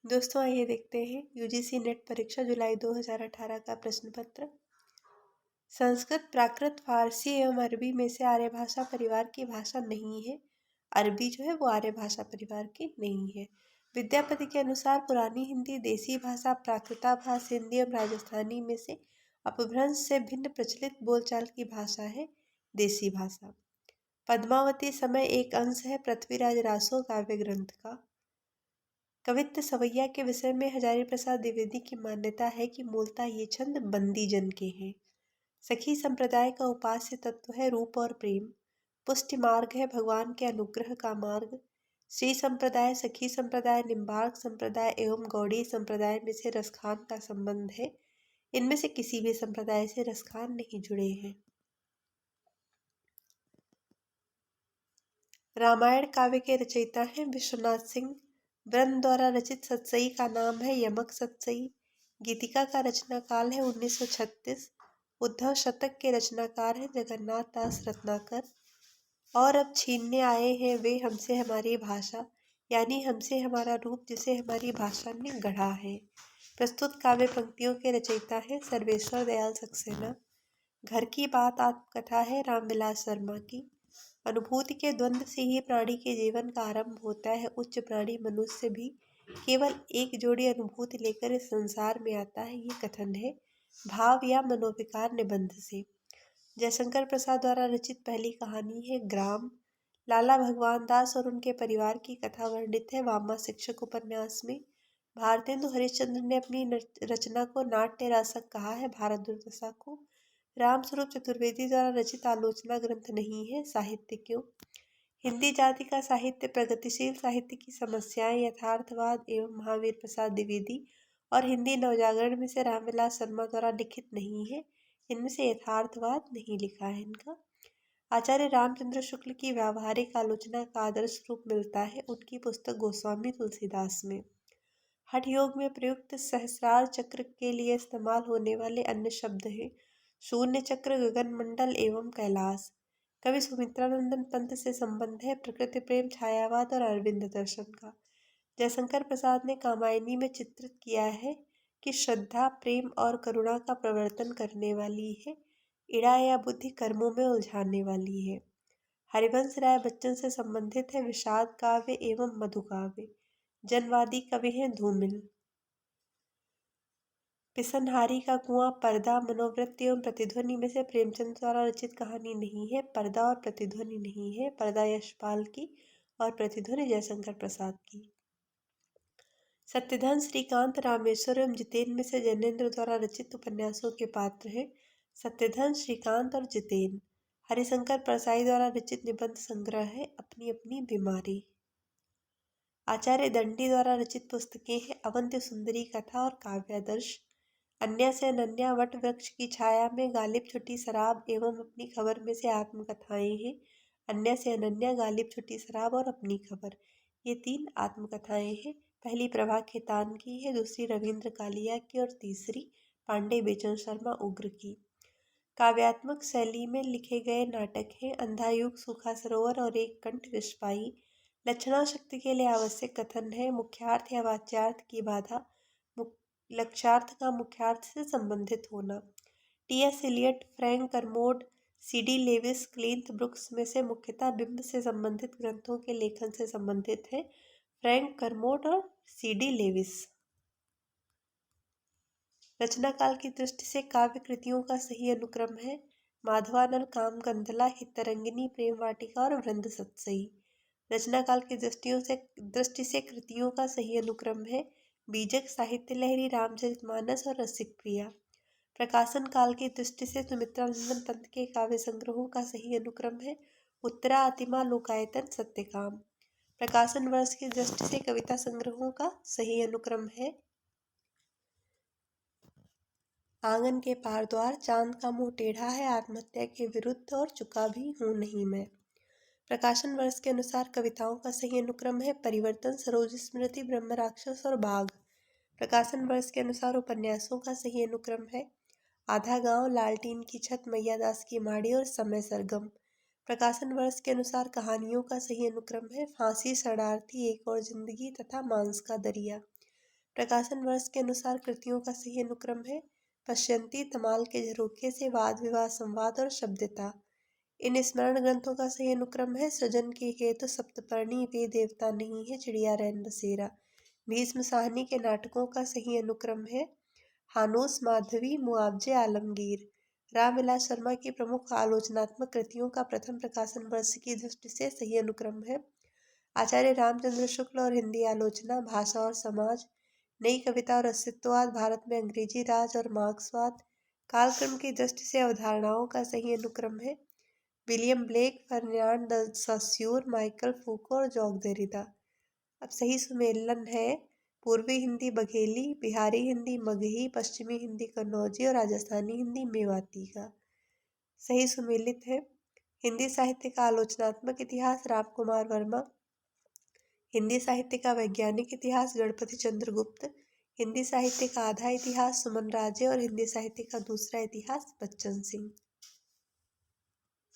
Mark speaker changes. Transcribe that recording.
Speaker 1: दोस्तों आइए देखते हैं यूजीसी नेट परीक्षा जुलाई 2018 का प्रश्न पत्र। संस्कृत प्राकृत फारसी एवं अरबी में से आर्य भाषा परिवार की भाषा नहीं है। अरबी जो है वो आर्य भाषा परिवार की नहीं है। विद्यापति के अनुसार पुरानी हिंदी देसी भाषा प्राकृताभास हिंदी एवं राजस्थानी में से अपभ्रंश से भिन्न प्रचलित बोलचाल की भाषा है देसी भाषा। पद्मावती समय एक अंश है पृथ्वीराज रासो काव्य ग्रंथ का। कवित्त सवैया के विषय में हजारी प्रसाद द्विवेदी की मान्यता है कि मूलतः ये छंद बंदी जन के हैं। सखी संप्रदाय का उपास्य तत्व है रूप और प्रेम। पुष्टि मार्ग है भगवान के अनुग्रह का मार्ग। श्री संप्रदाय, सखी संप्रदाय, निम्बार्क संप्रदाय एवं गौड़ी संप्रदाय में से रसखान का संबंध है। इनमें से किसी भी संप्रदाय से रसखान नहीं जुड़े हैं। रामायण काव्य के रचयिता हैं विश्वनाथ सिंह। ब्रह्म द्वारा रचित सतसई का नाम है यमक सतसई। गीतिका का रचना काल है 1936। उद्धव शतक के रचनाकार हैं जगन्नाथ दास रत्नाकर। और अब छीनने आए हैं वे हमसे हमारी भाषा, यानी हमसे हमारा रूप जिसे हमारी भाषा ने गढ़ा है। प्रस्तुत काव्य पंक्तियों के रचयिता हैं सर्वेश्वर दयाल सक्सेना। घर की बात आत्मकथा है रामविलास शर्मा की। अनुभूति के द्वंद्व से ही प्राणी के जीवन का आरंभ होता है। उच्च प्राणी मनुष्य भी केवल एक जोड़ी अनुभूति लेकर इस संसार में आता है, ये कथन है भाव या मनोविकार निबंध से। जयशंकर प्रसाद द्वारा रचित पहली कहानी है ग्राम। लाला भगवान दास और उनके परिवार की कथा वर्णित है वामा शिक्षक उपन्यास में। भारतेंदु हरिश्चंद्र ने अपनी रचना को नाट्य रासक कहा है भारत दुर्दशा को। रामस्वरूप चतुर्वेदी द्वारा रचित आलोचना ग्रंथ नहीं है साहित्य क्यों। हिंदी जाति का साहित्य प्रगतिशील साहित्य की समस्याएं, यथार्थवाद एवं महावीर प्रसाद द्विवेदी और हिंदी नवजागरण में से रामविलास शर्मा द्वारा लिखित नहीं है। इनमें से यथार्थवाद नहीं लिखा है इनका। आचार्य रामचंद्र शुक्ल की व्यावहारिक आलोचना का आदर्श रूप मिलता है उनकी पुस्तक गोस्वामी तुलसीदास में। हठ योग में प्रयुक्त सहस्रार चक्र के लिए इस्तेमाल होने वाले अन्य शब्द हैं शून्य चक्र, गगन मंडल एवं कैलाश। कवि सुमित्रानंदन पंत से संबंध है प्रकृति प्रेम, छायावाद और अरविंद दर्शन का। जयशंकर प्रसाद ने कामायनी में चित्रित किया है कि श्रद्धा, प्रेम और करुणा का प्रवर्तन करने वाली है, इड़ा या बुद्धि कर्मों में उलझाने वाली है। हरिवंश राय बच्चन से संबंधित है विषाद काव्य एवं मधु काव्य। जनवादी कवि हैं धूमिल। पिसनहारी का कुआं, पर्दा, मनोवृत्ति एवं प्रतिध्वनि में से प्रेमचंद द्वारा रचित कहानी नहीं है। पर्दा और प्रतिध्वनि नहीं है। पर्दा यशपाल की और प्रतिध्वनि जयशंकर प्रसाद की। सत्यधन, श्रीकांत, रामेश्वर एवं जितेन में से जैनेन्द्र द्वारा रचित उपन्यासों के पात्र हैं सत्यधन, श्रीकांत और जितेन। हरिशंकर परसाई द्वारा रचित निबंध संग्रह है अपनी अपनी बीमारी। आचार्य दंडी द्वारा रचित पुस्तकें हैं अवंत्य सुंदरी कथा और काव्यादर्श। अन्या से अनन्या, वट वृक्ष की छाया में, गालिब छुट्टी शराब एवं अपनी खबर में से आत्मकथाएं हैं। अन्या से अनन्या, गालिब छुट्टी शराब और अपनी खबर, ये 3 आत्मकथाएं हैं। पहली प्रभा खेतान की है, दूसरी रविंद्र कालिया की और तीसरी पांडे बेचन शर्मा उग्र की। काव्यात्मक शैली में लिखे गए नाटक हैं अंधायुग, सूखा सरोवर और एक कंठ विषपाई। लक्षणा शक्ति के लिए आवश्यक कथन है मुख्यार्थ या वाच्यार्थ की बाधा, लक्ष्यार्थ का मुख्यार्थ से संबंधित होना। T S. Eliot, Frank Kermode, C D. Lewis, Cleanth Brooks में से मुख्यतः बिंब से संबंधित ग्रंथों के लेखन से संबंधित है फ्रैंक करमोड और सी.डी. लेविस। रचना काल की दृष्टि से काव्य कृतियों का सही अनुक्रम है माधवानल, कामगंधला, हितरंगिनी, प्रेम वाटिका और वृंद सतसई। रचना काल की दृष्टि से कृतियों का सही अनुक्रम है बीजक, साहित्य लहरी, रामचरितमानस और रसिक प्रिया। प्रकाशन काल की दृष्टि से सुमित्रानंदन पंत के काव्य संग्रहों का सही अनुक्रम है उत्तरा, अतिमा, लोकायतन, सत्यकाम। प्रकाशन वर्ष की दृष्टि से कविता संग्रहों का सही अनुक्रम है आंगन के पार द्वार, चांद का मुंह टेढ़ा है, आत्महत्या के विरुद्ध और चुका भी हूँ नहीं मैं। प्रकाशन वर्ष के अनुसार कविताओं का सही अनुक्रम है परिवर्तन, सरोज स्मृति, ब्रह्म राक्षस और बाघ। प्रकाशन वर्ष के अनुसार उपन्यासों का सही अनुक्रम है आधा गांव, लालटीन की छत, मैया दास की माड़ी और समय सरगम। प्रकाशन वर्ष के अनुसार कहानियों का सही अनुक्रम है फांसी, शरणार्थी, एक और जिंदगी तथा मांस का दरिया। प्रकाशन वर्ष के अनुसार कृतियों का सही अनुक्रम है पश्यंती तमाल के झरोखे से वाद विवाद संवाद और शब्दता। इन स्मरण ग्रंथों का सही अनुक्रम है सृजन के हेतु सप्तपर्णी वे देवता नहीं है चिड़िया रैन बसेरा। भीष्म साहनी के नाटकों का सही अनुक्रम है हानूस माधवी मुआवजे आलमगीर। रामविलास शर्मा की प्रमुख आलोचनात्मक कृतियों का प्रथम प्रकाशन वर्ष की दृष्टि से सही अनुक्रम है आचार्य रामचंद्र शुक्ल और हिंदी आलोचना भाषा और समाज। नई कविता और अस्तित्ववाद भारत में अंग्रेजी राज और मार्क्सवाद। कालक्रम की दृष्टि से अवधारणाओं का सही अनुक्रम है William Blake Ferdinand de Saussure Michel Foucault और जॉक देरिदा। अब सही सुमेलन है पूर्वी हिंदी बघेली बिहारी हिंदी मगही पश्चिमी हिंदी कन्नौजी और राजस्थानी हिंदी मेवाती का। सही सुमेलित है हिंदी साहित्य का आलोचनात्मक इतिहास राम कुमार वर्मा। हिंदी साहित्य का वैज्ञानिक इतिहास गणपति चंद्र गुप्त। हिंदी साहित्य का आधा इतिहास सुमन राजे और हिंदी साहित्य का दूसरा इतिहास बच्चन सिंह।